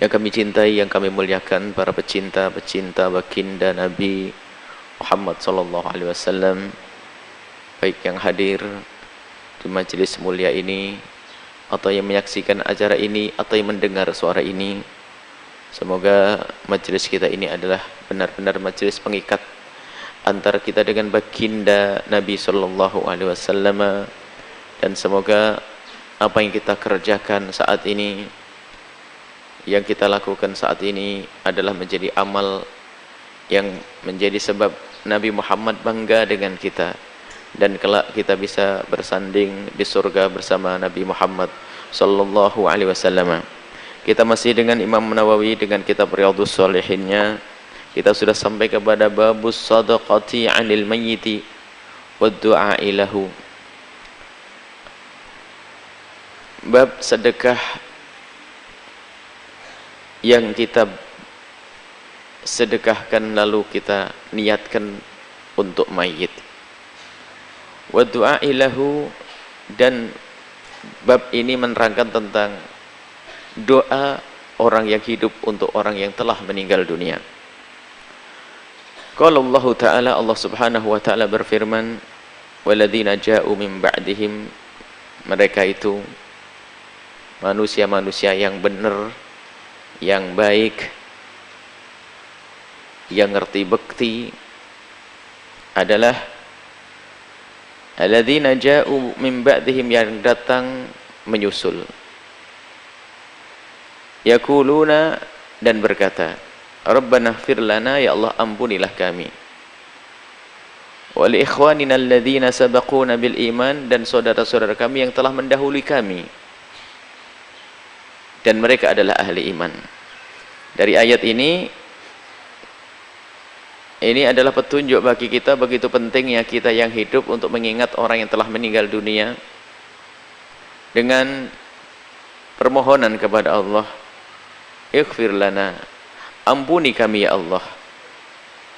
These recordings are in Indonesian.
Yang kami cintai, yang kami muliakan, para pecinta-pecinta baginda Nabi Muhammad sallallahu alaihi wasallam, baik yang hadir di majelis mulia ini atau yang menyaksikan acara ini atau yang mendengar suara ini. Semoga majelis kita ini adalah benar-benar majelis pengikat antara kita dengan baginda Nabi sallallahu alaihi wasallam, dan semoga apa yang kita kerjakan saat ini, yang kita lakukan saat ini adalah menjadi amal yang menjadi sebab Nabi Muhammad bangga dengan kita, dan kelak kita bisa bersanding di surga bersama Nabi Muhammad sallallahu alaihi wasallam. Kita masih dengan Imam Nawawi dengan kitab Riyadhus Shalihinnya. Kita sudah sampai kepada babus sadaqati 'anil mayyiti wad du'a lahu. Bab sedekah yang kita sedekahkan lalu kita niatkan untuk mayit. Wa du'a lahu, dan bab ini menerangkan tentang doa orang yang hidup untuk orang yang telah meninggal dunia. Qala Allah Ta'ala, Allah Subhanahu wa Ta'ala berfirman, walladzina ja'u min ba'dihim, mereka itu manusia-manusia yang benar, yang baik, yang ngerti bekti, adalah alladzina ja'u min ba'dihim, yang datang menyusul, yaquluna, dan berkata, Rabbana ighfir lana, ya Allah ampunilah kami, wa li ikhwanina alladzina sabaquna bil iman, dan saudara-saudara kami yang telah mendahului kami dan mereka adalah ahli iman. Dari ayat ini adalah petunjuk bagi kita begitu pentingnya kita yang hidup untuk mengingat orang yang telah meninggal dunia dengan permohonan kepada Allah, ighfir lana, ampuni kami ya Allah.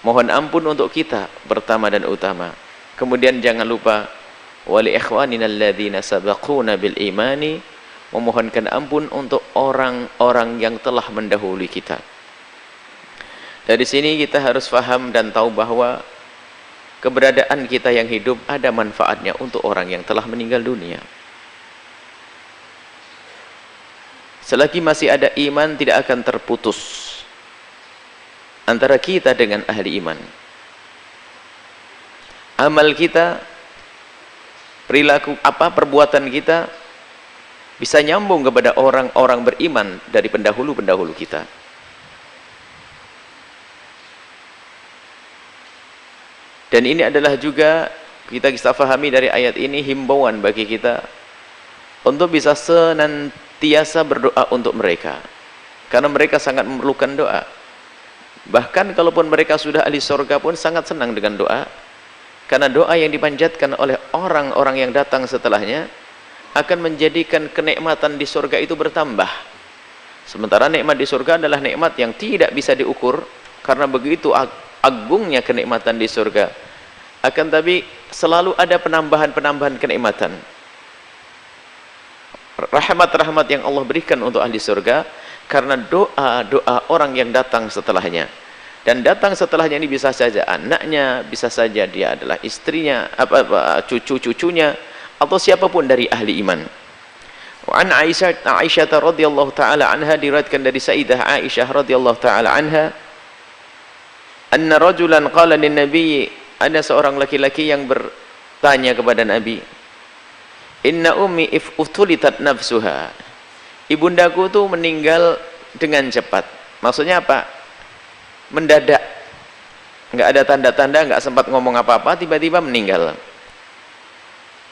Mohon ampun untuk kita pertama dan utama. Kemudian jangan lupa wa li ikhwanina alladzina sabaquna bil imani, memohonkan ampun untuk orang-orang yang telah mendahului kita. Dari sini kita harus faham dan tahu bahwa keberadaan kita yang hidup ada manfaatnya untuk orang yang telah meninggal dunia. Selagi masih ada iman, tidak akan terputus antara kita dengan ahli iman. Amal kita, perilaku perbuatan kita bisa nyambung kepada orang-orang beriman dari pendahulu-pendahulu kita. Dan ini adalah juga kita bisa fahami dari ayat ini himbauan bagi kita untuk bisa senantiasa berdoa untuk mereka, karena mereka sangat memerlukan doa. Bahkan kalaupun mereka sudah ahli surga pun sangat senang dengan doa, karena doa yang dipanjatkan oleh orang-orang yang datang setelahnya akan menjadikan kenikmatan di surga itu bertambah. Sementara nikmat di surga adalah nikmat yang tidak bisa diukur, karena begitu agungnya kenikmatan di surga. Akan tapi selalu ada penambahan-penambahan kenikmatan. Rahmat-rahmat yang Allah berikan untuk ahli surga karena doa-doa orang yang datang setelahnya. Dan datang setelahnya ini bisa saja anaknya, bisa saja dia adalah istrinya, cucu-cucunya, atau siapapun dari ahli iman. Wa an Aisyah radhiyallahu taala anha, diriwayatkan dari Sayyidah Aisyah radhiyallahu taala anha, anna rajulan qala lin nabi, ada seorang laki-laki yang bertanya kepada Nabi, inna ummi if utulitat nafsuha, ibundaku tuh meninggal dengan cepat. Maksudnya apa? Mendadak, nggak ada tanda-tanda, nggak sempat ngomong apa-apa, tiba-tiba meninggal.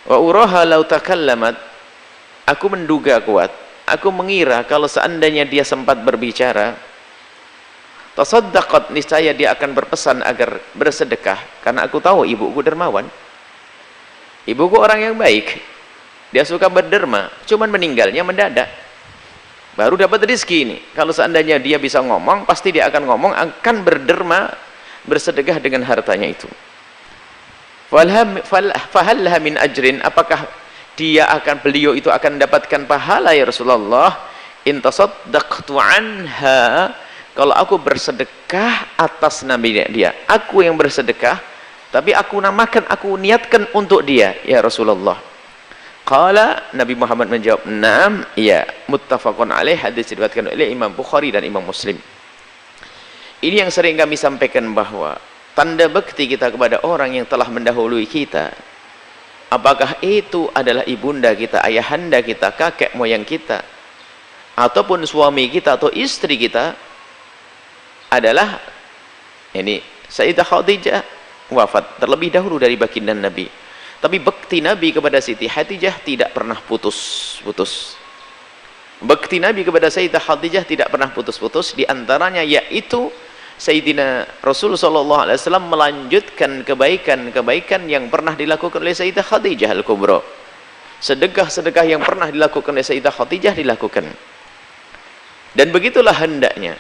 Wa uraha law takallamat, aku menduga kuat, aku mengira kalau seandainya dia sempat berbicara, tasaddaqat, niscaya dia akan berpesan agar bersedekah, karena aku tahu ibuku dermawan, ibuku orang yang baik, dia suka berderma, cuman meninggalnya mendadak, baru dapat rezeki ini. Kalau seandainya dia bisa ngomong, pasti dia akan ngomong, akan berderma, bersedekah dengan hartanya itu. Fahallah min ajrin, apakah beliau itu akan mendapatkan pahala ya Rasulullah in tasaddaqtu anha, kalau aku bersedekah atas nama dia, aku yang bersedekah tapi aku namakan, aku niatkan untuk dia ya Rasulullah. Qala, Nabi Muhammad menjawab, "Naam." Ya, muttafaqun alaih, hadis diriwayatkan oleh Imam Bukhari dan Imam Muslim. Ini yang sering kami sampaikan, bahwa tanda bakti kita kepada orang yang telah mendahului kita, apakah itu adalah ibunda kita, ayahanda kita, kakek moyang kita, ataupun suami kita atau istri kita, adalah ini Sayyidah Khadijah wafat terlebih dahulu dari baginda Nabi. Tapi bakti Nabi kepada Siti Khadijah tidak pernah putus-putus. Bakti Nabi kepada Sayyidah Khadijah tidak pernah putus-putus. Di antaranya yaitu Sayyidina Rasul SAW melanjutkan kebaikan-kebaikan yang pernah dilakukan oleh Sayyidah Khadijah Al-Kubra. Sedekah-sedekah yang pernah dilakukan oleh Sayyidah Khadijah dilakukan. Dan begitulah hendaknya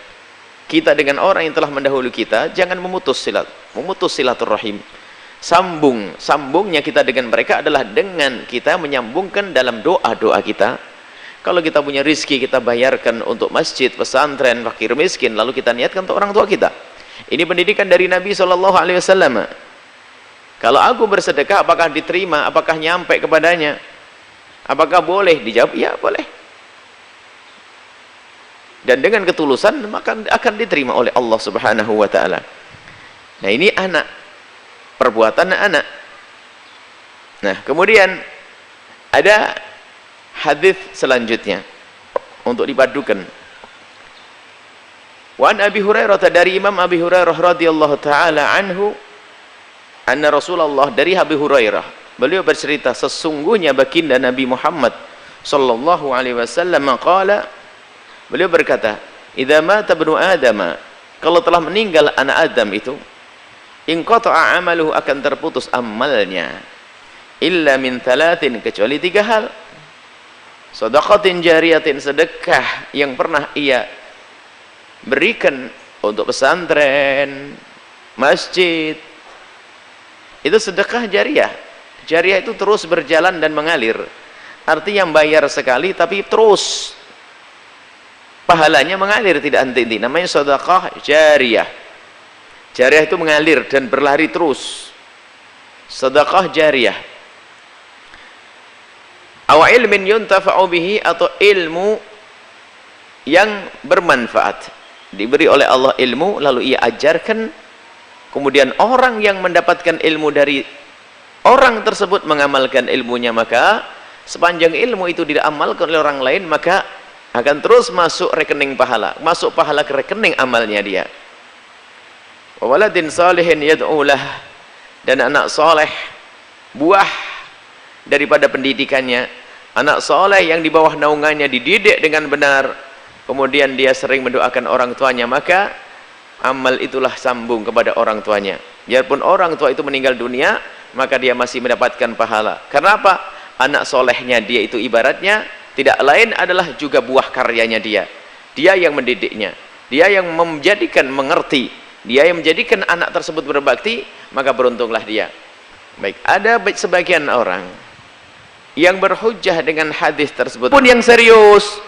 kita dengan orang yang telah mendahului kita, jangan memutus silaturahim. Sambungnya kita dengan mereka adalah dengan kita menyambungkan dalam doa-doa kita. Kalau kita punya rizki, kita bayarkan untuk masjid, pesantren, fakir miskin, lalu kita niatkan untuk orang tua kita. Ini pendidikan dari Nabi SAW. Kalau aku bersedekah, apakah diterima? Apakah nyampe kepadanya? Apakah boleh? Dijawab, ya boleh. Dan dengan ketulusan maka akan diterima oleh Allah Subhanahu wa Ta'ala. Nah, ini anak, perbuatan anak. Nah, kemudian ada hadis selanjutnya untuk dipadukan. Wa an Abi Hurairah, dari Imam Abi Hurairah radhiyallahu taala anhu, anna Rasulullah, dari Abi Hurairah, beliau bercerita, sesungguhnya baginda Nabi Muhammad sallallahu alaihi wasallam qala, beliau berkata, idza mata ibnu Adam, kalau telah meninggal anak Adam itu, inqata'a amaluhu, akan terputus amalnya, illa min thalathin, kecuali 3 hal. Shadaqatin jariyatin, sedekah yang pernah ia berikan untuk pesantren, masjid, itu sedekah jariyah. Jariyah itu terus berjalan dan mengalir, artinya bayar sekali tapi terus pahalanya mengalir, tidak henti-henti, namanya sedekah jariyah. Jariyah itu mengalir dan berlari terus. Sedekah jariyah. Aw ilmin yuntafa'u bihi, atau ilmu yang bermanfaat. Diberi oleh Allah ilmu, lalu ia ajarkan, kemudian orang yang mendapatkan ilmu dari orang tersebut mengamalkan ilmunya, maka sepanjang ilmu itu tidak amalkan oleh orang lain, maka akan terus masuk rekening pahala, masuk pahala ke rekening amalnya dia. Waladin salihin yad'ulah, dan anak soleh, buah daripada pendidikannya, anak soleh yang di bawah naungannya dididik dengan benar, kemudian dia sering mendoakan orang tuanya, maka amal itulah sambung kepada orang tuanya. Biarpun orang tua itu meninggal dunia, maka dia masih mendapatkan pahala. Karena apa? Anak solehnya dia itu ibaratnya tidak lain adalah juga buah karyanya dia. Dia yang mendidiknya, dia yang menjadikan mengerti, dia yang menjadikan anak tersebut berbakti, maka beruntunglah dia. Baik, ada sebagian orang yang berhujjah dengan hadis tersebut pun yang serius.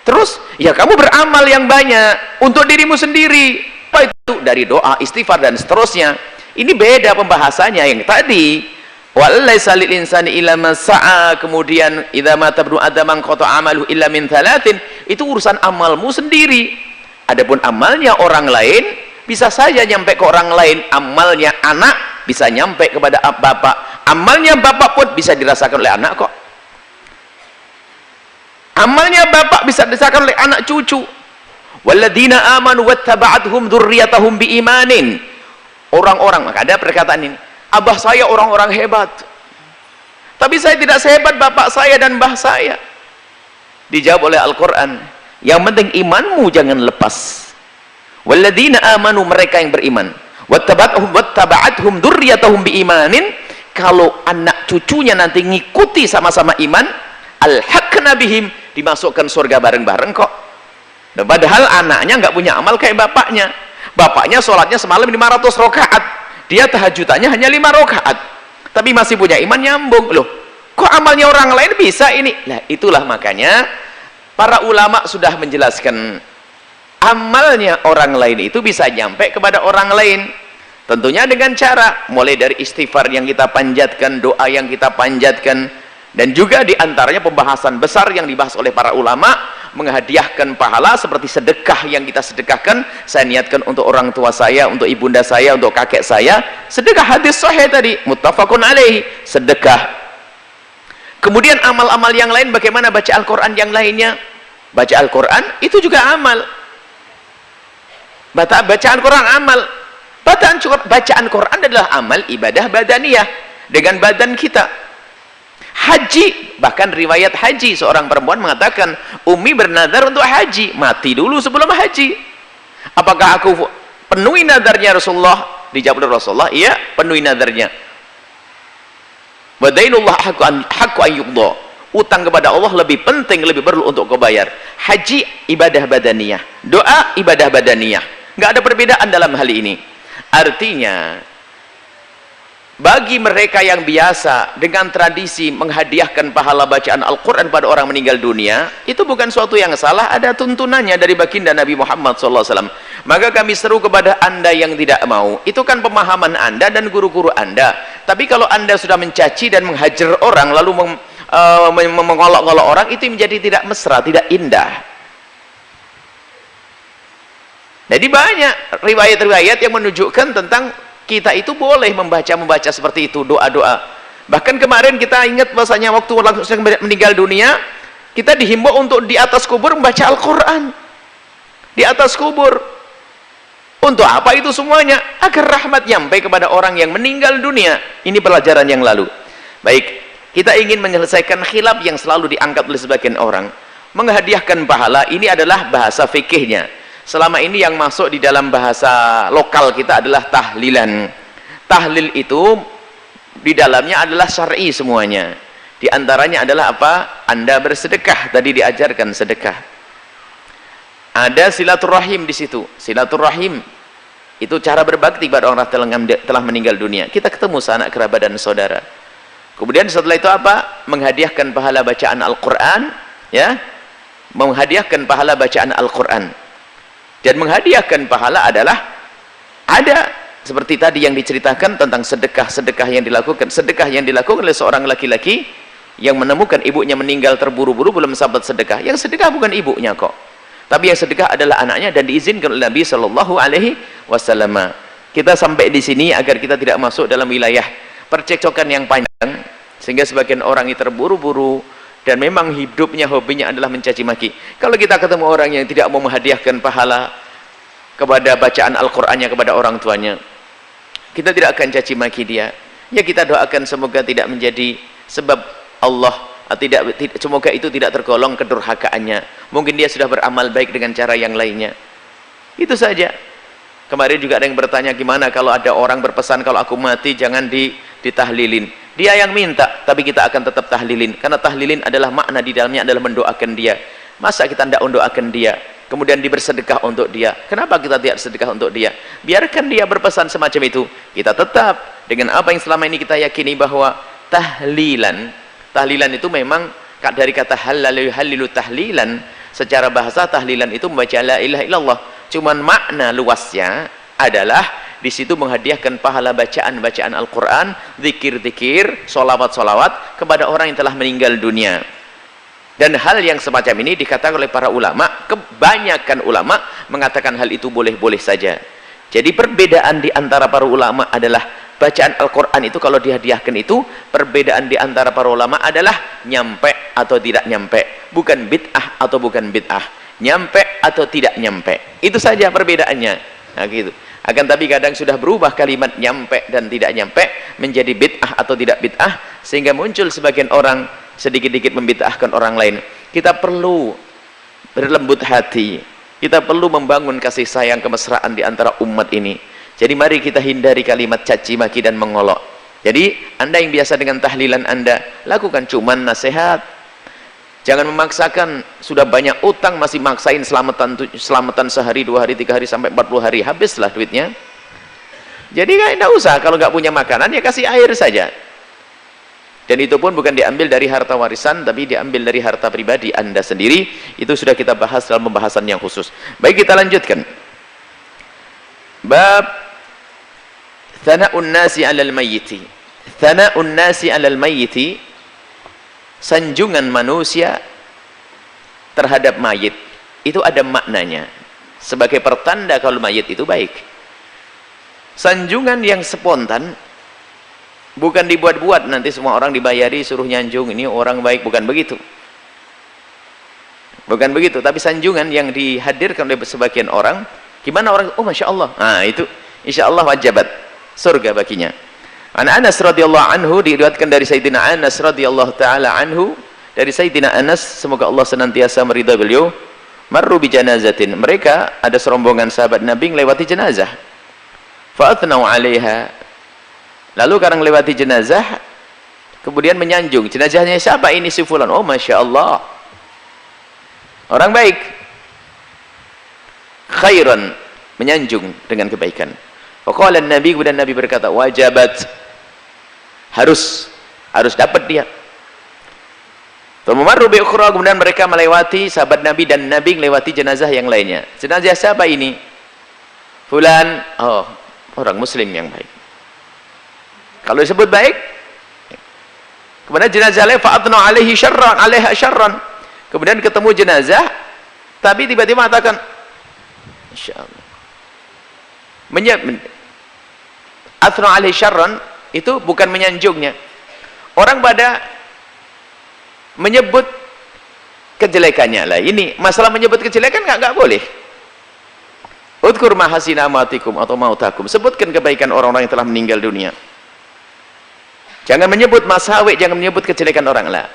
Terus, ya kamu beramal yang banyak untuk dirimu sendiri. Apa itu? Dari doa, istighfar dan seterusnya. Ini beda pembahasannya yang tadi. Walaysa lil insani illa ma sa'a, kemudian idza mata ibnu adam qata amalu illa min thalathin, itu urusan amalmu sendiri. Adapun amalnya orang lain bisa saja nyampe ke orang lain. Amalnya anak bisa nyampe kepada bapak, amalnya bapak pun bisa dirasakan oleh anak kok. Amalnya bapak bisa dirasakan oleh anak cucu. Walladzina amanu wattaba'athum dzurriyyatahum biimanin. Orang-orang, maka ada perkataan ini, abah saya orang-orang hebat, tapi saya tidak sehebat bapak saya dan mbah saya. Dijawab oleh Al-Quran, yang penting imanmu jangan lepas. Walladzina amanu, mereka yang beriman, wattaba'athum dzurriyyatahum biimanin, kalau anak cucunya nanti ngikuti sama-sama iman, alhaqna bihim, dimasukkan surga bareng-bareng kok. Nah, padahal anaknya nggak punya amal kayak bapaknya. Bapaknya sholatnya semalam 500 rakaat, dia tahajudannya hanya 5 rakaat, tapi masih punya iman, nyambung. Loh, kok amalnya orang lain bisa ini? Nah, itulah makanya Para ulama sudah menjelaskan amalnya orang lain itu bisa nyampe kepada orang lain. Tentunya dengan cara mulai dari istighfar yang kita panjatkan, doa yang kita panjatkan, dan juga diantaranya pembahasan besar yang dibahas oleh para ulama, menghadiahkan pahala seperti sedekah yang kita sedekahkan. Saya niatkan untuk orang tua saya, untuk ibunda saya, untuk kakek saya, sedekah. Hadis sahih tadi, muttafaqun alaihi, sedekah. Kemudian amal-amal yang lain, bagaimana baca Al-Quran yang lainnya? Baca Al-Quran itu juga amal. Bacaan Quran amal. Bacaan Quran adalah amal ibadah badaniyah dengan badan kita. Haji, bahkan riwayat haji, seorang perempuan mengatakan, Umi bernazar untuk haji, mati dulu sebelum haji. Apakah aku penuhi nazarnya Rasulullah? Dijawab oleh Rasulullah, iya, penuhi nazarnya. Wadainullah haqqu an yuqda. Utang kepada Allah lebih penting, lebih perlu untuk kau bayar. Haji ibadah badaniyah, doa ibadah badaniyah. Nggak ada perbedaan dalam hal ini. Artinya bagi mereka yang biasa dengan tradisi menghadiahkan pahala bacaan Al-Quran pada orang meninggal dunia, itu bukan suatu yang salah, ada tuntunannya dari baginda Nabi Muhammad SAW. Maka kami seru kepada anda yang tidak mau, itu kan pemahaman anda dan guru-guru anda. Tapi kalau anda sudah mencaci dan menghajar orang, lalu mengolok-olok orang, itu menjadi tidak mesra, tidak indah. Jadi banyak riwayat-riwayat yang menunjukkan tentang kita itu boleh membaca seperti itu, doa-doa. Bahkan kemarin kita ingat bahasanya waktu langsung meninggal dunia, kita dihimbau untuk di atas kubur membaca Al-Quran. Di atas kubur. Untuk apa itu semuanya? Agar rahmat nyampe kepada orang yang meninggal dunia. Ini pelajaran yang lalu. Baik, kita ingin menyelesaikan khilaf yang selalu diangkat oleh sebagian orang. Menghadiahkan pahala, ini adalah bahasa fikihnya. Selama ini yang masuk di dalam bahasa lokal kita adalah tahlilan. Tahlil itu di dalamnya adalah syar'i semuanya. Di antaranya adalah apa? Anda bersedekah, tadi diajarkan sedekah. Ada silaturahim di situ. Silaturahim itu cara berbakti pada orang telah meninggal dunia. Kita ketemu sanak kerabat dan saudara. Kemudian setelah itu apa? Menghadiahkan pahala bacaan Al-Quran, ya. Menghadiahkan pahala bacaan Al-Quran. Dan menghadiahkan pahala adalah ada seperti tadi yang diceritakan tentang sedekah yang dilakukan oleh seorang laki-laki yang menemukan ibunya meninggal terburu-buru, belum sempat sedekah. Yang sedekah bukan ibunya kok, tapi yang sedekah adalah anaknya, dan diizinkan oleh Nabi Shallallahu Alaihi Wasallam. Kita sampai di sini agar kita tidak masuk dalam wilayah percekcokan yang panjang, sehingga sebagian orang ini terburu-buru dan memang hidupnya, hobinya adalah mencaci maki. Kalau kita ketemu orang yang tidak mau menghadiahkan pahala kepada bacaan Al-Qur'annya kepada orang tuanya, kita tidak akan caci maki dia. Ya kita doakan semoga tidak menjadi sebab Allah, semoga itu tidak tergolong kedurhakaannya. Mungkin dia sudah beramal baik dengan cara yang lainnya. Itu saja. Kemarin juga ada yang bertanya, gimana kalau ada orang berpesan kalau aku mati jangan ditahlilin. Dia yang minta, tapi kita akan tetap tahlilin, karena tahlilin adalah makna di dalamnya adalah mendoakan dia. Masa kita tidak mendoakan dia, kemudian bersedekah untuk dia? Kenapa kita tidak sedekah untuk dia? Biarkan dia berpesan semacam itu, kita tetap dengan apa yang selama ini kita yakini bahwa tahlilan itu memang dari kata halilu tahlilan. Secara bahasa tahlilan itu membaca la ilaha illallah, cuman makna luasnya adalah di situ menghadiahkan pahala bacaan Al-Quran, zikir-zikir, solawat-solawat kepada orang yang telah meninggal dunia. Dan hal yang semacam ini dikatakan oleh para ulama, kebanyakan ulama mengatakan hal itu boleh-boleh saja. Jadi perbedaan di antara para ulama adalah bacaan Al-Quran itu kalau dihadiahkan itu, perbedaan di antara para ulama adalah nyampe atau tidak nyampe, bukan bid'ah atau bukan bid'ah, nyampe atau tidak nyampe. Itu saja perbedaannya. Nah gitu. Akan tapi kadang sudah berubah kalimat nyampe dan tidak nyampe menjadi bid'ah atau tidak bid'ah, sehingga muncul sebagian orang sedikit-sedikit membid'ahkan orang lain. Kita perlu berlembut hati, kita perlu membangun kasih sayang kemesraan di antara umat ini. Jadi mari kita hindari kalimat caci maki dan mengolok. Jadi anda yang biasa dengan tahlilan anda, lakukan cuman nasihat. Jangan memaksakan, sudah banyak utang masih maksain selamatan sehari, 2 hari, 3 hari, sampai 40 hari, habislah duitnya. Jadi tidak usah, kalau nggak punya makanan ya kasih air saja. Dan itu pun bukan diambil dari harta warisan, tapi diambil dari harta pribadi Anda sendiri. Itu sudah kita bahas dalam pembahasan yang khusus. Baik, kita lanjutkan. Bab thana'un nasi 'alal mayyiti. Thana'un nasi 'alal mayyiti, sanjungan manusia terhadap mayit. Itu ada maknanya. Sebagai pertanda kalau mayit itu baik. Sanjungan yang spontan, bukan dibuat-buat nanti semua orang dibayari suruh nyanjung ini orang baik, bukan begitu. Bukan begitu, tapi sanjungan yang dihadirkan oleh sebagian orang, gimana orang, oh Masya Allah, nah itu insya Allah wajabat surga baginya. Anas radhiyallahu anhu, diriwayatkan dari Sayyidina Anas radhiyallahu taala anhu, dari Sayyidina Anas, semoga Allah senantiasa meridai beliau, marru bi janazatin, mereka ada serombongan sahabat Nabi melewati jenazah, fa'athnau 'alaiha, lalu karena melewati jenazah kemudian menyanjung, jenazahnya siapa ini? Si fulan. Oh Masya Allah, orang baik, khairan, menyanjung dengan kebaikan. Faqala Nabi, kemudian Nabi berkata, wajabat, harus dapat dia. Tumaru bi ukhra, kemudian mereka melewati, sahabat Nabi dan Nabi melewati jenazah yang lainnya. Jenazah siapa ini? Fulan. Oh, orang muslim yang baik. Kalau disebut baik, kemudian jenazah lain fa'atna 'alaihi syarran, 'alaiha syarran. Kemudian ketemu jenazah tapi tiba-tiba mengatakan insyaallah. Athna 'alaihi syarran itu bukan menyanjungnya. Orang pada menyebut kejelekannya. Lah ini masalah menyebut kejelekan enggak boleh. Udkur mahasina amatikum atau mautakum. Sebutkan kebaikan orang-orang yang telah meninggal dunia. Jangan menyebut masawi, jangan menyebut kejelekan orang lah.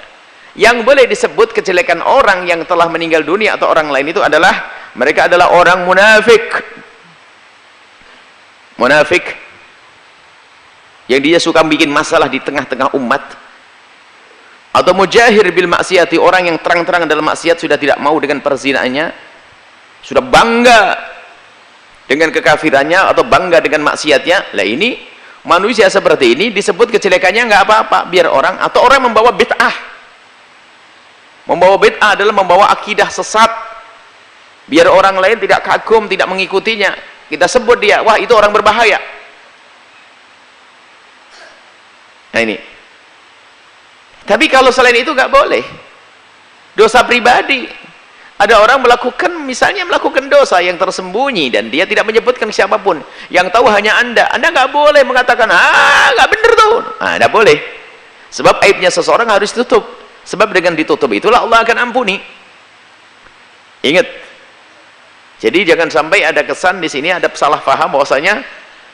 Yang boleh disebut kejelekan orang yang telah meninggal dunia atau orang lain itu adalah mereka adalah orang munafik. Munafik yang dia suka bikin masalah di tengah-tengah umat. Atau mujahir bil maksiati, orang yang terang-terangan dalam maksiat, sudah tidak mau dengan perzinaannya, sudah bangga dengan kekafirannya atau bangga dengan maksiatnya. Lah ini manusia seperti ini disebut kejelekannya nggak apa-apa, biar orang, atau orang membawa bid'ah. Membawa bid'ah adalah membawa akidah sesat, biar orang lain tidak kagum, tidak mengikutinya, kita sebut dia, wah itu orang berbahaya. Nah ini. Tapi kalau selain itu nggak boleh. Dosa pribadi. Ada orang melakukan, misalnya melakukan dosa yang tersembunyi dan dia tidak menyebutkan siapapun, yang tahu hanya Anda nggak boleh mengatakan, nggak bener tuh, nggak boleh, sebab aibnya seseorang harus ditutup, sebab dengan ditutup itulah Allah akan ampuni. Ingat, jadi jangan sampai ada kesan di sini, ada salah paham bahwasanya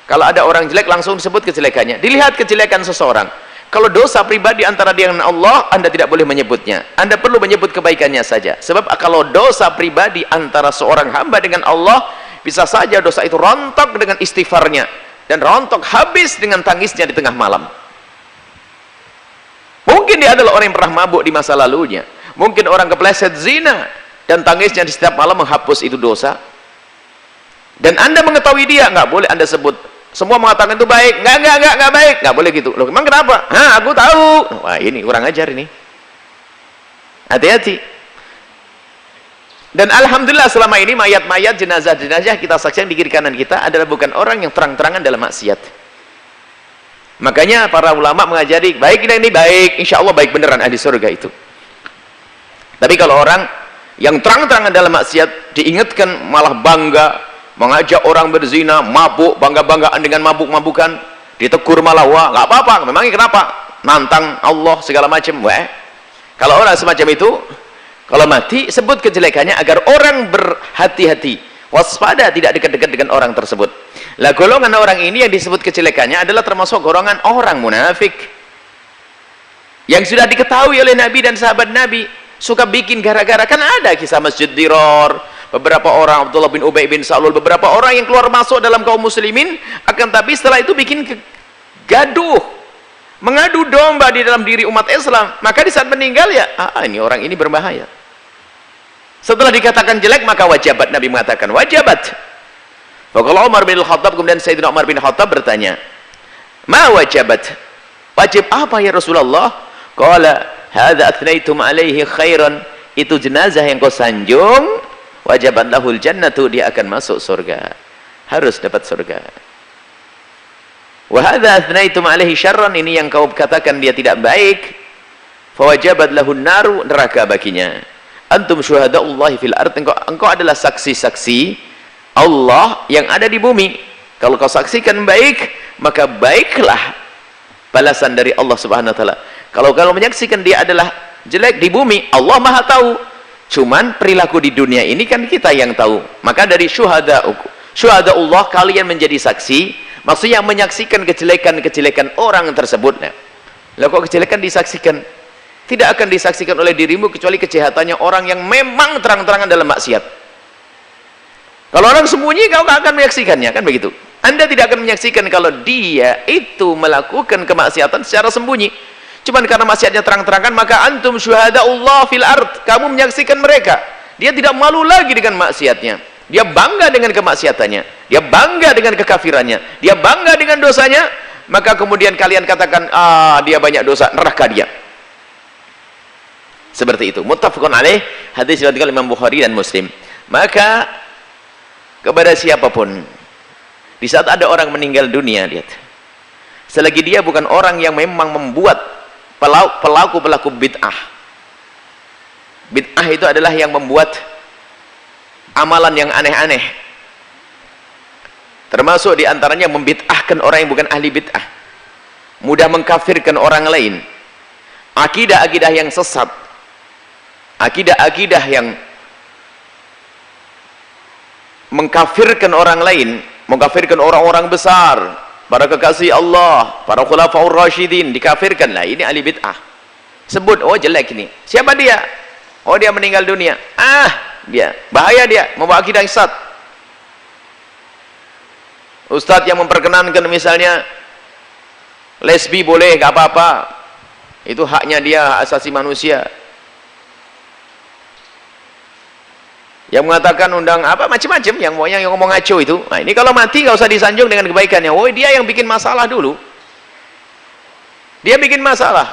kalau ada orang jelek langsung disebut kejelekannya. Dilihat kejelekan seseorang. Kalau dosa pribadi antara dia dengan Allah, Anda tidak boleh menyebutnya. Anda perlu menyebut kebaikannya saja. Sebab kalau dosa pribadi antara seorang hamba dengan Allah, bisa saja dosa itu rontok dengan istighfarnya, dan rontok habis dengan tangisnya di tengah malam. Mungkin dia adalah orang yang pernah mabuk di masa lalunya. Mungkin orang kepleset zina, dan tangisnya di setiap malam menghapus itu dosa. Dan Anda mengetahui dia, nggak boleh Anda sebut. Semua mengatakan itu baik, enggak baik, nggak boleh gitu. Loh, emang kenapa? Aku tahu. Wah, ini kurang ajar ini. Hati-hati. Dan alhamdulillah selama ini mayat-mayat, jenazah-jenazah kita saksikan di kiri kanan kita adalah bukan orang yang terang-terangan dalam maksiat. Makanya para ulama mengajari, baik ini baik, insya Allah baik beneran ahli surga itu. Tapi kalau orang yang terang-terangan dalam maksiat diingatkan malah bangga, mengajak orang berzina, mabuk, bangga-banggaan dengan mabuk-mabukan, ditegur malah, wah nggak apa-apa, memangnya kenapa? Nantang Allah segala macam. Wah, kalau orang semacam itu, kalau mati sebut kejelekannya agar orang berhati-hati, waspada, tidak dekat-dekat dengan orang tersebut. Lah golongan orang ini yang disebut kejelekannya adalah termasuk golongan orang munafik yang sudah diketahui oleh Nabi dan sahabat Nabi, suka bikin gara-gara. Kan ada kisah Masjid Diror, beberapa orang, Abdullah bin Ubay bin Salul, beberapa orang yang keluar masuk dalam kaum muslimin, akan tapi setelah itu bikin gaduh, mengadu domba di dalam diri umat Islam. Maka di saat meninggal ya, ini orang ini berbahaya. Setelah dikatakan jelek, maka wajabat, Nabi mengatakan wajabat. Kalau Umar bin Khattab, kemudian Sayyidina Umar bin Khattab bertanya, ma wajabat? Wajib apa ya Rasulullah? Qala hadza athnaitum alaihi khairan, itu jenazah yang kau sanjung, wajabat lahul jannatu, dia akan masuk surga, harus dapat surga. Wa hadza athnaitum alaihi syarran, ini yang kau katakan dia tidak baik, fawajabat lahun naru, neraka baginya. Antum syuhadaullahi fil ard, engkau adalah saksi-saksi Allah yang ada di bumi. Kalau kau saksikan baik, maka baiklah balasan dari Allah Subhanahu wa taala. Kalau menyaksikan dia adalah jelek di bumi, Allah Maha tahu. Cuman perilaku di dunia ini kan kita yang tahu. Maka dari syuhadaullah, kalian menjadi saksi, maksudnya menyaksikan kejelekan-kejelekan orang tersebut. Lah kok kejelekan disaksikan? Tidak akan disaksikan oleh dirimu kecuali kejahatannya orang yang memang terang-terangan dalam maksiat. Kalau orang sembunyi, kau akan menyaksikannya, kan begitu. Anda tidak akan menyaksikan kalau dia itu melakukan kemaksiatan secara sembunyi. Cuman karena maksiatnya terang-terangan, maka antum syuhadaullah fil ard, kamu menyaksikan mereka. Dia tidak malu lagi dengan maksiatnya. Dia bangga dengan kemaksiatannya. Dia bangga dengan kekafirannya. Dia bangga dengan dosanya. Maka kemudian kalian katakan, dia banyak dosa, neraka dia. Seperti itu. Muttafaqun alaih, hadis riwayat Imam Bukhari dan Muslim. Maka kepada siapapun, di saat ada orang meninggal dunia, lihat, selagi dia bukan orang yang memang membuat pelaku bid'ah. Bid'ah itu adalah yang membuat amalan yang aneh-aneh, termasuk diantaranya membid'ahkan orang yang bukan ahli bid'ah, mudah mengkafirkan orang lain, akidah-akidah yang sesat, akidah-akidah yang mengkafirkan orang lain, mengkafirkan orang-orang besar, para kekasih Allah, para khulafaur rasyidin, dikafirkan. Lah ini ahli bid'ah. Sebut, oh jelek ini. Siapa dia? Oh dia meninggal dunia. Dia bahaya, dia membawa akidah sesat. Ustadz yang memperkenankan misalnya lesbi boleh, gak apa-apa, itu haknya dia, hak asasi manusia. Yang mengatakan undang apa macam-macam, yang ngomong ngaco itu. Nah, ini kalau mati nggak usah disanjung dengan kebaikannya. Oh, dia yang bikin masalah dulu. Dia bikin masalah.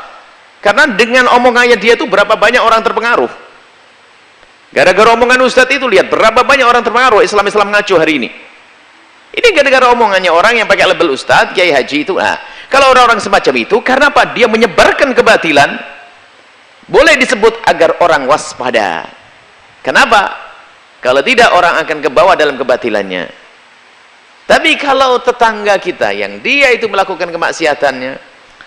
Karena dengan omongannya dia itu berapa banyak orang terpengaruh. Gara-gara omongan ustadz itu, lihat berapa banyak orang terpengaruh Islam ngaco hari ini. Ini gara-gara omongannya orang yang pakai label ustadz, kiai haji itu. Nah, kalau orang-orang semacam itu, karena apa? Dia menyebarkan kebatilan. Boleh disebut agar orang waspada. Kenapa? Kalau tidak, orang akan kebawa dalam kebatilannya. Tapi kalau tetangga kita yang dia itu melakukan kemaksiatannya,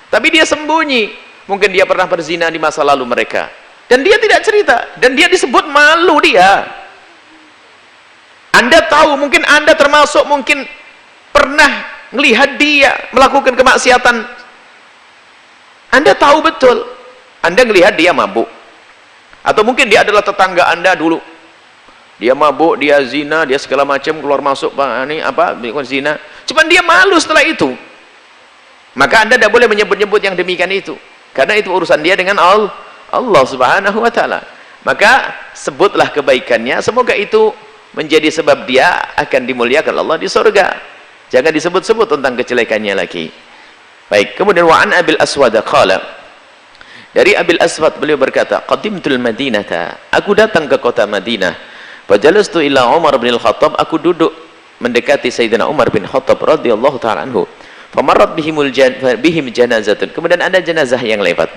tapi dia sembunyi, mungkin dia pernah berzina di masa lalu mereka, dan dia tidak cerita, dan dia disebut malu dia. Anda tahu, mungkin Anda termasuk mungkin pernah melihat dia melakukan kemaksiatan. Anda tahu betul. Anda melihat dia mabuk. Atau mungkin dia adalah tetangga Anda dulu. Dia mabuk, dia zina, dia segala macam, keluar masuk, ini apa, zina. Cuman dia malu setelah itu. Maka Anda tidak boleh menyebut-nyebut yang demikian itu. Karena itu urusan dia dengan Allah Subhanahu wa ta'ala. Maka sebutlah kebaikannya, semoga itu menjadi sebab dia akan dimuliakan Allah di surga. Jangan disebut-sebut tentang kejelekannya lagi. Baik, kemudian wa'an Abil Aswad qala, dari Abil Aswad beliau berkata, qadimtul Madinata, aku datang ke kota Madinah. Fajalastu ila Umar bin Al-Khattab, aku duduk mendekati Sayyidina Umar bin Khattab radhiyallahu ta'ala anhu. Famarrat bihim janazatun, kemudian ada jenazah yang lewat.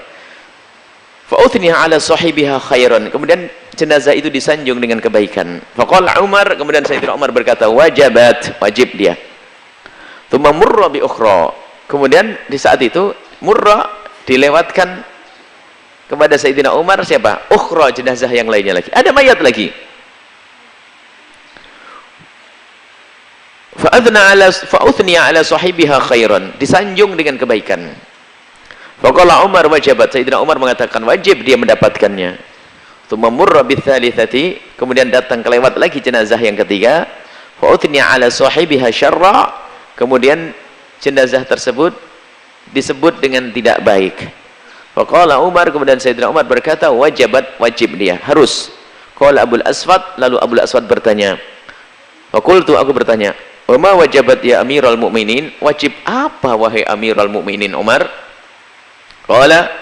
Fa'uthniha ala sahibiha khairan, kemudian jenazah itu disanjung dengan kebaikan. Faqala Umar, kemudian Sayyidina Umar berkata, wajabat, wajib dia. Tsumma murra bi ukhra, kemudian di saat itu murra dilewatkan kepada Sayyidina Umar siapa? Ukhra, jenazah yang lainnya lagi. Ada mayat lagi. Fa'uthniya ala sahibiha khairan, disanjung dengan kebaikan. Faqala Umar wajabat, Sayyidina Umar mengatakan wajib dia mendapatkannya. Tsumma murra bitsalitsati, kemudian datang kelewat lagi jenazah yang ketiga. Fa'uthniya ala sahibiha syarra, kemudian jenazah tersebut disebut dengan tidak baik. Faqala Umar, kemudian Sayyidina Umar berkata wajabat, wajib dia, harus. Qala Abul Aswad, lalu Abul Aswad bertanya. Faqultu, aku bertanya, wa ma wajabat ya Amirul Mukminin, wajib apa wahai Amirul Mukminin Umar? Qala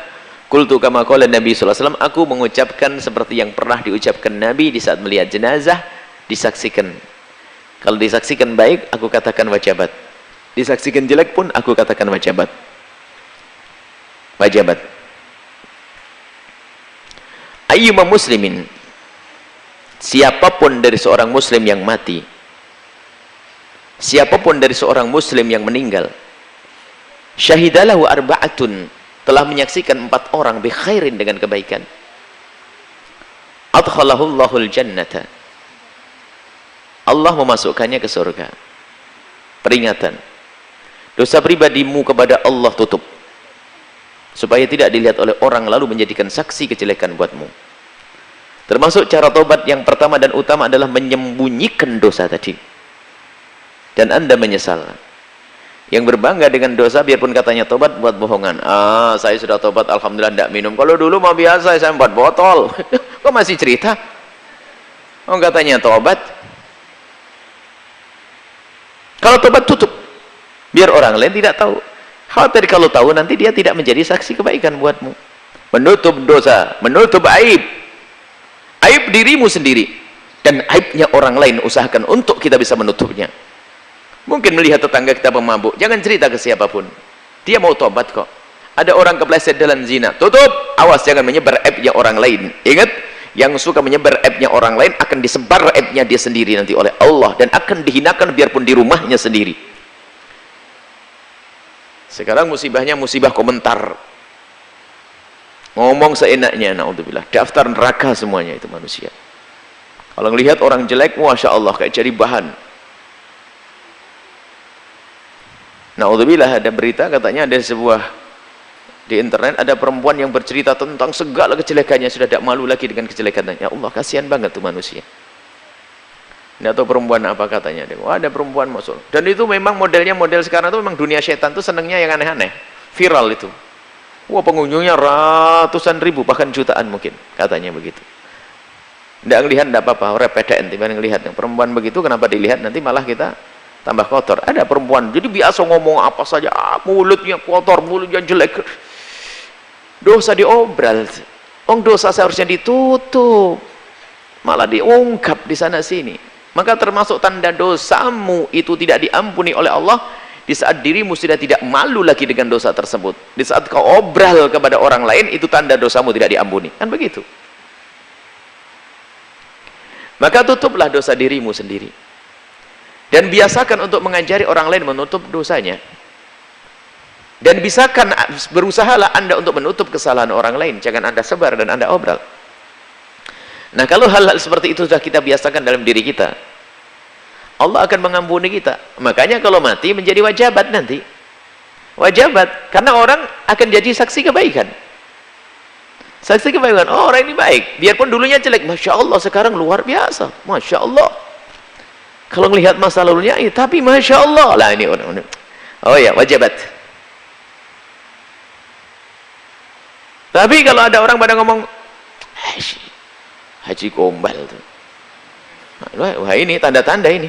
Qultu kama qala Nabi sallallahu alaihi wasallam, aku mengucapkan seperti yang pernah diucapkan Nabi di saat melihat jenazah disaksikan. Kalau disaksikan baik, aku katakan wajabat. Disaksikan jelek pun aku katakan wajabat. Wajabat. Ayyuma muslimin, siapapun dari seorang muslim yang mati, siapapun dari seorang muslim yang meninggal, syahidalahu arba'atun, telah menyaksikan 4 orang bi khairin, dengan kebaikan, adkhalahullahul jannata, Allah memasukkannya ke surga. Peringatan, dosa pribadimu kepada Allah tutup, supaya tidak dilihat oleh orang lalu menjadikan saksi kejelekan buatmu. Termasuk cara tobat yang pertama dan utama adalah menyembunyikan dosa tadi, dan Anda menyesal. Yang berbangga dengan dosa, biarpun katanya tobat, buat bohongan. Saya sudah tobat, alhamdulillah, tidak minum. Kalau dulu mah biasa, saya 4 botol. Kok masih cerita? Oh, katanya tobat. Kalau tobat tutup, biar orang lain tidak tahu. Khawatir kalau tahu, nanti dia tidak menjadi saksi kebaikan buatmu. Menutup dosa, menutup aib. Aib dirimu sendiri, dan aibnya orang lain usahakan untuk kita bisa menutupnya. Mungkin melihat tetangga kita pemabuk, jangan cerita ke siapapun. Dia mau tobat kok. Ada orang kepleset dalam zina, tutup, awas jangan menyebar aibnya orang lain. Ingat, yang suka menyebar aibnya orang lain akan disebar aibnya dia sendiri nanti oleh Allah, dan akan dihinakan biarpun di rumahnya sendiri. Sekarang musibahnya musibah komentar, ngomong seenaknya, naudzubillah, daftar neraka semuanya itu manusia. Kalau melihat orang jelek, masya Allah, kayak jadi bahan. Naudzubillah, ada berita katanya ada sebuah di internet, ada perempuan yang bercerita tentang segala kejelekannya, sudah tidak malu lagi dengan kejelekannya. Ya Allah, kasihan banget tuh manusia. Tidak tahu perempuan apa katanya. Wah, ada perempuan masuk. Dan itu memang modelnya, model sekarang itu memang dunia setan tuh senangnya yang aneh-aneh, viral itu. Wah, pengunjungnya ratusan ribu, bahkan jutaan mungkin, katanya begitu. Tidak ngelihat, tidak apa-apa, orang PDN tiba ngelihat. Yang perempuan begitu, kenapa dilihat? Nanti malah kita tambah kotor. Ada perempuan, jadi biasa ngomong apa saja, mulutnya kotor, mulutnya jelek. Dosa diobral. Dosa seharusnya ditutup, malah diungkap di sana sini. Maka termasuk tanda dosamu itu tidak diampuni oleh Allah, di saat dirimu sudah tidak malu lagi dengan dosa tersebut. Di saat kau obral kepada orang lain, itu tanda dosamu tidak diampuni. Kan begitu. Maka tutuplah dosa dirimu sendiri. Dan biasakan untuk mengajari orang lain menutup dosanya. Dan bisakan, berusahalah Anda untuk menutup kesalahan orang lain. Jangan Anda sebar dan Anda obral. Nah, kalau hal-hal seperti itu sudah kita biasakan dalam diri kita, Allah akan mengampuni kita. Makanya kalau mati menjadi wajabat nanti. Wajabat. Karena orang akan jadi saksi kebaikan. Saksi kebaikan. Oh, orang ini baik. Biarpun dulunya jelek. Masya Allah, sekarang luar biasa. Masya Allah. Kalau melihat masa lalunya, tapi Masya Allah. Lah ini orang. Oh ya, wajabat. Tapi kalau ada orang pada ngomong, Haji Gombal tuh. Wah, ini tanda-tanda ini.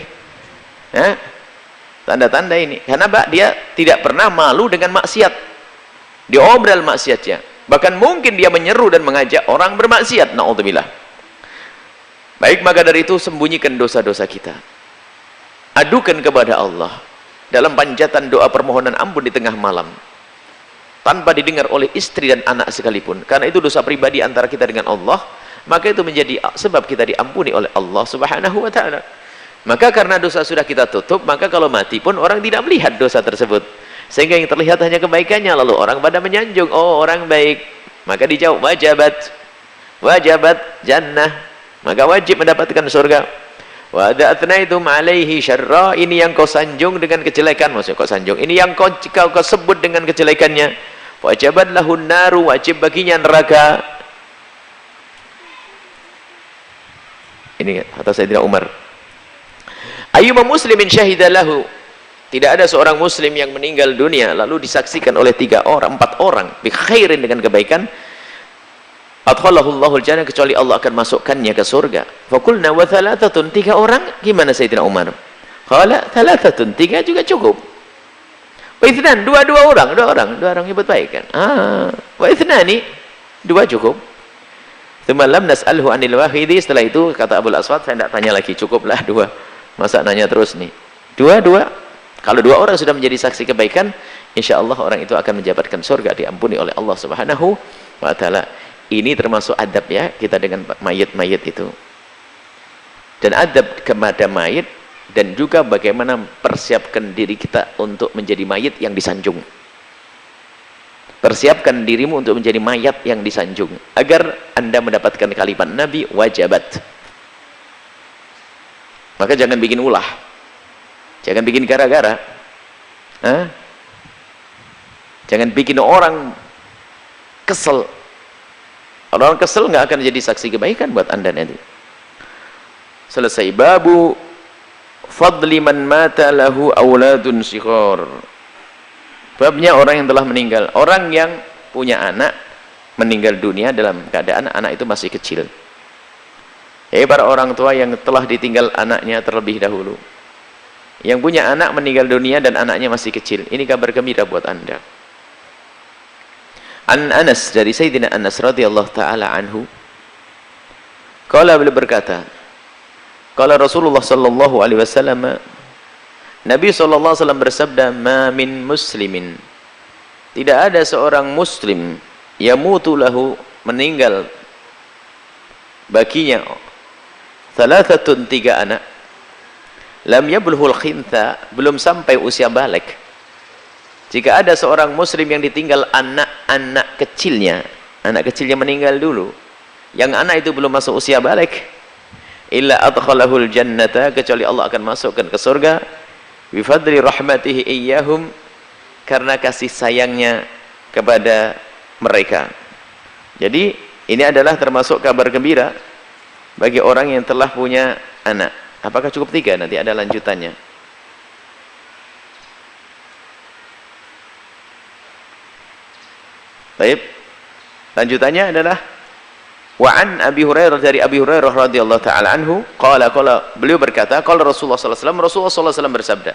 Tanda-tanda ini. Karena dia tidak pernah malu dengan maksiat. Diobral maksiatnya. Bahkan mungkin dia menyeru dan mengajak orang bermaksiat. Na'udzubillah. Baik, maka dari itu sembunyikan dosa-dosa kita. Adukan kepada Allah dalam panjatan doa permohonan ampun di tengah malam, tanpa didengar oleh istri dan anak sekalipun. Karena itu dosa pribadi antara kita dengan Allah. Maka itu menjadi sebab kita diampuni oleh Allah Subhanahu wa ta'ala. Maka karena dosa sudah kita tutup, maka kalau mati pun orang tidak melihat dosa tersebut, sehingga yang terlihat hanya kebaikannya. Lalu orang pada menyanjung, oh orang baik, maka dijawab wajabat, wajabat jannah, maka wajib mendapatkan surga. Wa da'atnaitum alaihi syarra, ini yang kau sanjung dengan kejelekan. Maksudnya kau sanjung, ini yang kau sebut dengan kejelekannya. Wajabat lahun naru, wajib baginya neraka. Ini kata Sayyidina Umar. Ayyuma muslimin syahidalahu, tidak ada seorang muslim yang meninggal dunia lalu disaksikan oleh 4 orang bi khairin, dengan kebaikan, adkhalahullahu al-jannah, kecuali Allah akan masukkannya ke surga. Faqulna wa thalathatun, 3 orang, gimana Sayyidina Umar? Qala thalathatun, 3 juga cukup. Wa itsnan, 2 orang yang berbaik kan. Wa ithnani, 2 cukup. Tsumma lam nas'alhu 'anil wahidi, setelah itu kata Abul Aswad, saya tidak tanya lagi, cukuplah 2. Masa nanya terus nih? 2. Kalau 2 orang sudah menjadi saksi kebaikan, insya Allah orang itu akan mendapatkan surga, diampuni oleh Allah Subhanahu wa Ta'ala. Ini termasuk adab ya kita dengan mayit-mayit itu. Dan adab kepada mayit, dan juga bagaimana persiapkan diri kita untuk menjadi mayit yang disanjung. Persiapkan dirimu untuk menjadi mayat yang disanjung, agar Anda mendapatkan kalimat Nabi, wajabat. Maka jangan bikin ulah, jangan bikin gara-gara, jangan bikin orang kesel. Orang kesel nggak akan jadi saksi kebaikan buat Anda nanti. Selesai babu fadli man mata lahu auladun shighar. Babnya orang yang telah meninggal, orang yang punya anak meninggal dunia dalam keadaan anak itu masih kecil. Para orang tua yang telah ditinggal anaknya terlebih dahulu, yang punya anak meninggal dunia dan anaknya masih kecil, ini kabar gembira buat Anda. An Anas, dari Sayyidina Anas radhiyallahu taala anhu, qala, beliau berkata, qala Rasulullah sallallahu alaihi wasallam, Nabi sallallahu alaihi wasallam bersabda, ma min muslimin, tidak ada seorang muslim yamutu lahu, meninggal baginya thalathatun, 3 anak, lam yablughul khintha, belum sampai usia balik. Jika ada seorang muslim yang ditinggal anak-anak kecilnya, anak kecilnya meninggal dulu, yang anak itu belum masuk usia balik, illa adkhalahul jannata, kecuali Allah akan masukkan ke surga, bifadli rahmatihi iyyahum, karena kasih sayangnya kepada mereka. Jadi ini adalah termasuk kabar gembira bagi orang yang telah punya anak. Apakah cukup 3? Nanti ada lanjutannya. Baik, lanjutannya adalah wa an Abi Hurairah, dari Abi Hurairah radhiyallahu taala anhu, qala beliau berkata, qala Rasulullah sallallahu alaihi wasallam, Rasulullah sallallahu alaihi wasallam bersabda,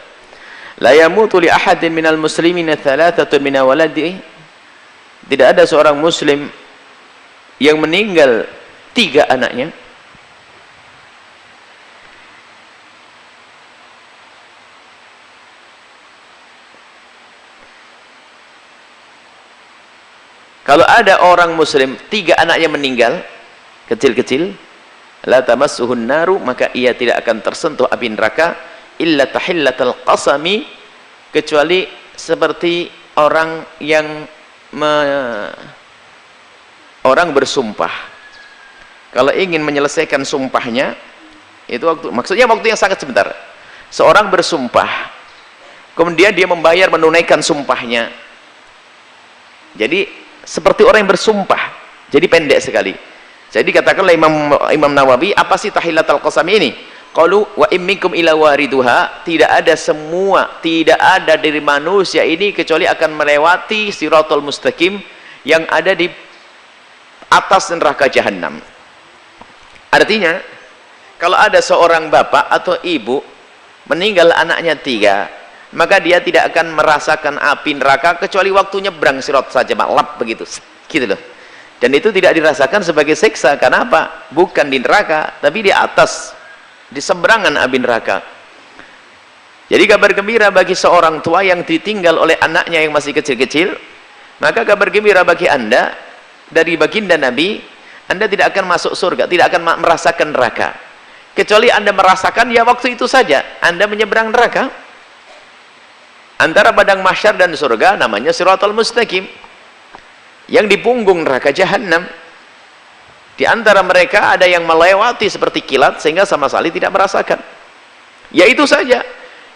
la yamutu li ahadin minal muslimina thalathatun min waladihi, tidak ada seorang muslim yang meninggal 3 anaknya, kalau ada orang muslim 3 anaknya meninggal kecil-kecil, la tamassuhun naru, maka ia tidak akan tersentuh api neraka, illa tahillatal qasami, kecuali seperti orang yang orang bersumpah. Kalau ingin menyelesaikan sumpahnya, itu maksudnya waktu yang sangat sebentar. Seorang bersumpah, kemudian dia membayar, menunaikan sumpahnya. Jadi seperti orang yang bersumpah, jadi pendek sekali. Jadi katakanlah Imam Nawawi, apa sih tahillatul qasam ini? Qalu wa imminkum ila wariduha, tidak ada dari manusia ini kecuali akan melewati siratal mustaqim yang ada di atas neraka jahanam. Artinya, kalau ada seorang bapak atau ibu meninggal anaknya 3, maka dia tidak akan merasakan api neraka kecuali waktu nyebrang sirat saja, maklap begitu, gitu loh. Dan itu tidak dirasakan sebagai siksa, karena apa? Bukan di neraka, tapi di atas, di seberangan api neraka. Jadi kabar gembira bagi seorang tua yang ditinggal oleh anaknya yang masih kecil-kecil, maka kabar gembira bagi Anda dari baginda Nabi, Anda tidak akan masuk surga, tidak akan merasakan neraka, kecuali Anda merasakan ya waktu itu saja Anda menyeberang neraka. Antara padang mahsyar dan surga namanya siratal mustaqim, yang di punggung neraka jahanam. Di antara mereka ada yang melewati seperti kilat sehingga sama sekali tidak merasakan. Ya itu saja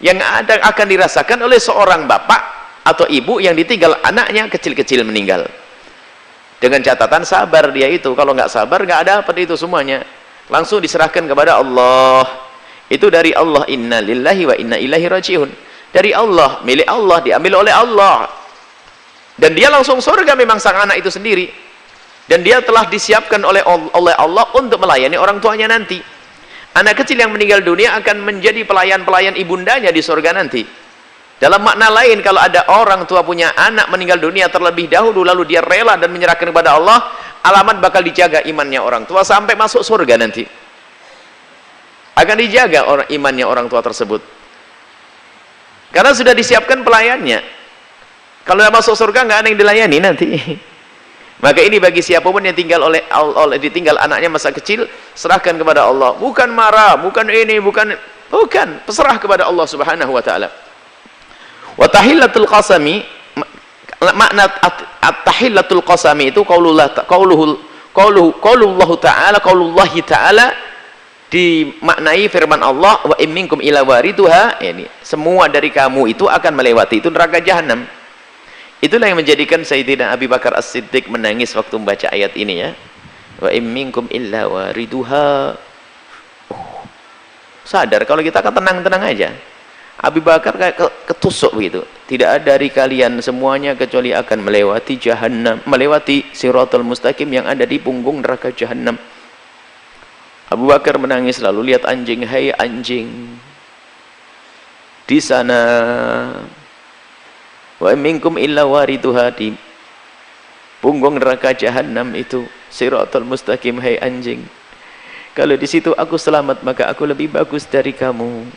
yang akan dirasakan oleh seorang bapak atau ibu yang ditinggal anaknya kecil-kecil meninggal. Dengan catatan sabar dia itu. Kalau nggak sabar nggak ada apa itu semuanya. Langsung diserahkan kepada Allah. Itu dari Allah, inna lillahi wa inna ilaihi raji'un. Dari Allah, milik Allah, diambil oleh Allah, dan dia langsung surga memang sang anak itu sendiri, dan dia telah disiapkan oleh Allah untuk melayani orang tuanya nanti. Anak kecil yang meninggal dunia akan menjadi pelayan-pelayan ibundanya di surga nanti. Dalam makna lain, kalau ada orang tua punya anak meninggal dunia terlebih dahulu lalu dia rela dan menyerahkan kepada Allah, alamat bakal dijaga imannya orang tua sampai masuk surga nanti. Akan dijaga imannya orang tua tersebut. Karena sudah disiapkan pelayannya. Kalau sudah masuk surga nggak ada yang dilayani nanti. Maka ini bagi siapapun yang ditinggal anaknya masa kecil, serahkan kepada Allah. Bukan marah, bukan ini, bukan, peserah kepada Allah Subhanahu wa taala. Wa tahillatul qasami, makna at-tahillatul qasami itu qaulullahi ta'ala, dimaknai firman Allah, wa in minkum illa waridhuha, yani semua dari kamu itu akan melewati itu neraka jahanam. Itulah yang menjadikan Sayyidina Abi Bakar As-Siddiq menangis waktu membaca ayat ini ya. Wa in minkum illa waridhuha. Sadar kalau kita akan tenang-tenang aja. Abi Bakar kayak ketusuk begitu. Tidak ada dari kalian semuanya kecuali akan melewati jahanam, melewati Siratal Mustaqim yang ada di punggung neraka jahanam. Abu Bakar menangis lalu lihat anjing, hai anjing. Di sana wa minkum illa waridhuha, di punggung neraka jahanam itu Siratal Mustaqim, hai anjing. Kalau di situ aku selamat maka aku lebih bagus dari kamu.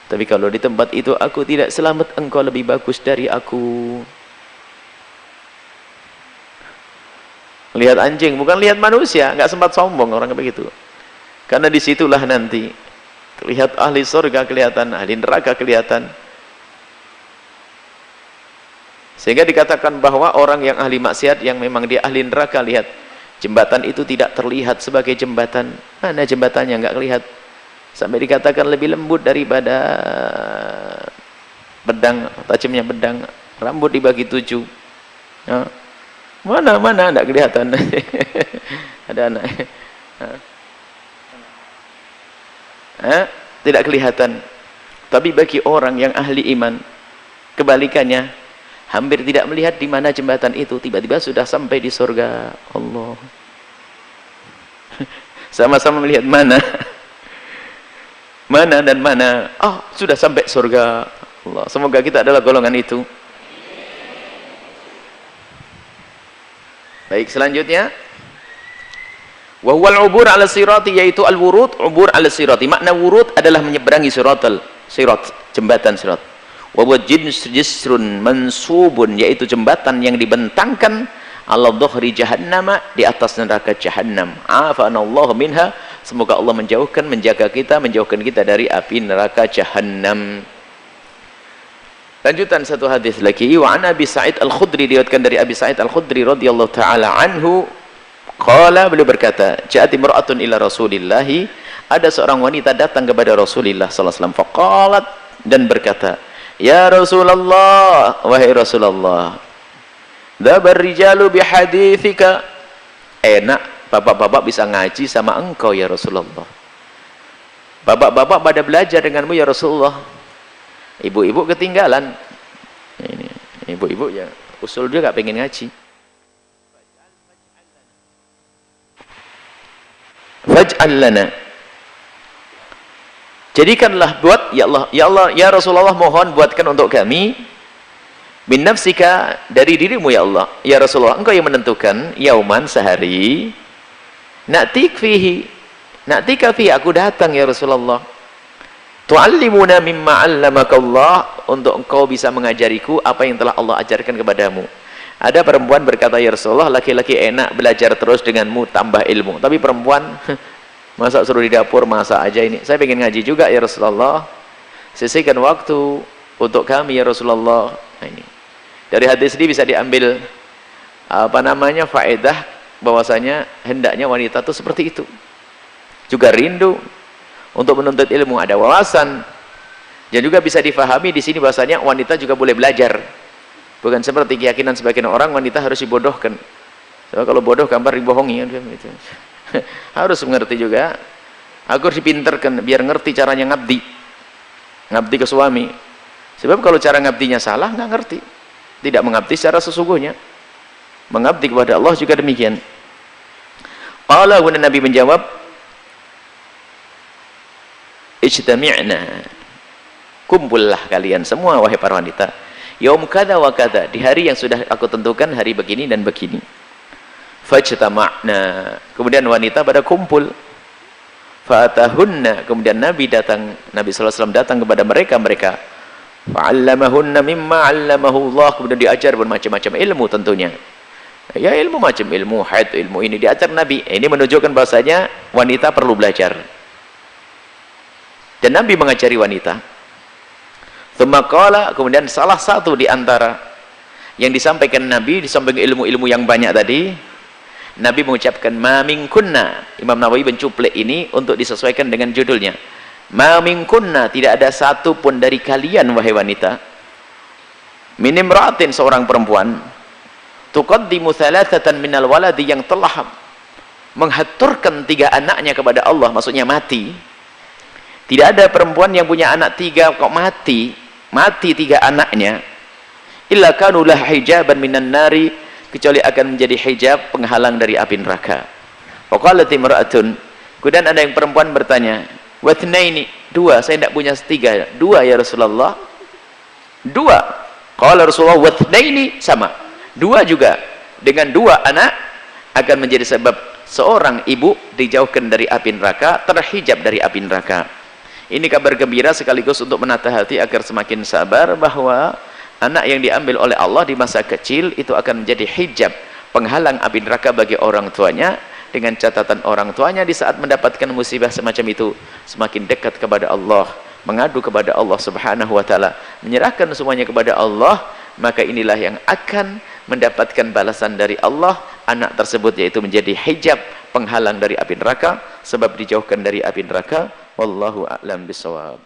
Tapi kalau di tempat itu aku tidak selamat, engkau lebih bagus dari aku. Lihat anjing, bukan lihat manusia, nggak sempat sombong orang begitu. Karena disitulah nanti terlihat ahli surga kelihatan, ahli neraka kelihatan. Sehingga dikatakan bahwa orang yang ahli maksiat yang memang dia ahli neraka, lihat jembatan itu tidak terlihat sebagai jembatan. Mana jembatannya nggak kelihatan. Sampai dikatakan lebih lembut daripada pedang, tajamnya pedang. Rambut dibagi 7. Ya. Mana enggak kelihatan. Ada anak. Tidak kelihatan. Tapi bagi orang yang ahli iman, kebalikannya, hampir tidak melihat di mana jembatan itu, tiba-tiba sudah sampai di surga Allah. Sama-sama melihat mana dan mana. Sudah sampai surga Allah. Semoga kita adalah golongan itu. Baik, selanjutnya wa huwal ubur 'ala sirati, yaitu al-wurud, ubur 'ala sirati. Makna wurud adalah menyeberangi sirat, jembatan sirat. Wa huwa jisrun mansubun, yaitu jembatan yang dibentangkan ala dhuhri jahannam, di atas neraka jahannam. Afanallahu minha, semoga Allah menjaga kita dari api neraka jahannam. Lanjutan satu hadis lagi, wa an Abi Sa'id Al-Khudri, diriwayatkan dari Abi Sa'id Al-Khudri radhiyallahu taala anhu, qala, beliau berkata, ja'at imra'atun ila Rasulillah, ada seorang wanita datang kepada Rasulullah sallallahu alaihi wasallam, faqalat, dan berkata, ya Rasulullah, wahai Rasulullah, dhabar rijalu bihadithika, enak bapak-bapak bisa ngaji sama engkau ya Rasulullah. Bapak-bapak pada belajar denganmu ya Rasulullah. Ibu-ibu ketinggalan. Ini ibu-ibu ya usul juga pengen ngaji. Faj'al lana, jadikanlah buat ya Allah ya Rasulullah, mohon buatkan untuk kami bin nafsika, dari dirimu ya Allah ya Rasulullah, engkau yang menentukan, yauman, sehari, na'tika fihi, aku datang ya Rasulullah, tu'allimuna mimma 'allamakallah, untuk engkau bisa mengajariku apa yang telah Allah ajarkan kepadamu. Ada perempuan berkata, ya Rasulullah, laki-laki enak belajar terus denganmu, tambah ilmu, tapi perempuan masa suruh di dapur masak aja ini, saya pengen ngaji juga ya Rasulullah, sisihkan waktu untuk kami ya Rasulullah. Nah, ini dari hadis ini bisa diambil faedah bahwasanya hendaknya wanita itu seperti itu, juga rindu untuk menuntut ilmu, ada wawasan, dan juga bisa difahami di sini bahwasanya wanita juga boleh belajar, bukan seperti keyakinan sebagian orang wanita harus dibodohkan. So, kalau bodoh gambar dibohongi gitu. Harus mengerti juga, harus dipinterkan biar ngerti caranya ngabdi ke suami, sebab kalau cara ngabdinya salah nggak ngerti, tidak mengabdi secara sesungguhnya. Mengabdi kepada Allah juga demikian. Qala, Nabi menjawab, ijtami'na, kumpullah kalian semua wahai para wanita, yaum kada wa kada, di hari yang sudah aku tentukan, hari begini dan begini. fajtama'na, kemudian wanita pada kumpul. Fa'atahunna, kemudian Nabi sallallahu alaihi wasallam datang kepada mereka. Fa'allamahunna mimma 'allamahu Allah, kemudian diajar bermacam-macam ilmu tentunya. Ya ilmu macam ilmu haid, ilmu ini diajar Nabi. Ini menunjukkan bahwasanya wanita perlu belajar. Dan Nabi mengajari wanita. Tsumma qala, kemudian salah satu di antara yang disampaikan Nabi, di samping ilmu-ilmu yang banyak tadi, Nabi mengucapkan ma minkunna. Imam Nawawi mencuplik ini untuk disesuaikan dengan judulnya. Ma minkunna, tidak ada satu pun dari kalian wahai wanita, min imra'atin, seorang perempuan, tuqaddimu thalathatan minal waladi, yang telah menghaturkan 3 anaknya kepada Allah, maksudnya mati. Tidak ada perempuan yang punya anak 3 kok mati 3 anaknya, illa kanu lah hijaban minan nari, kecuali akan menjadi hijab penghalang dari api neraka. Faqalat imra'atun, kemudian ada yang perempuan bertanya, wathnaini, 2, saya tidak punya 3, 2 ya Rasulullah, 2. Qala Rasulullah wathnaini, sama, 2 juga, dengan 2 anak akan menjadi sebab seorang ibu dijauhkan dari api neraka, terhijab dari api neraka. Ini kabar gembira sekaligus untuk menata hati agar semakin sabar bahwa anak yang diambil oleh Allah di masa kecil itu akan menjadi hijab penghalang api neraka bagi orang tuanya, dengan catatan orang tuanya di saat mendapatkan musibah semacam itu semakin dekat kepada Allah, mengadu kepada Allah Subhanahu wa taala, menyerahkan semuanya kepada Allah, maka inilah yang akan mendapatkan balasan dari Allah. Anak tersebut yaitu menjadi hijab penghalang dari api neraka, sebab dijauhkan dari api neraka. Wallahu a'lam bishawab.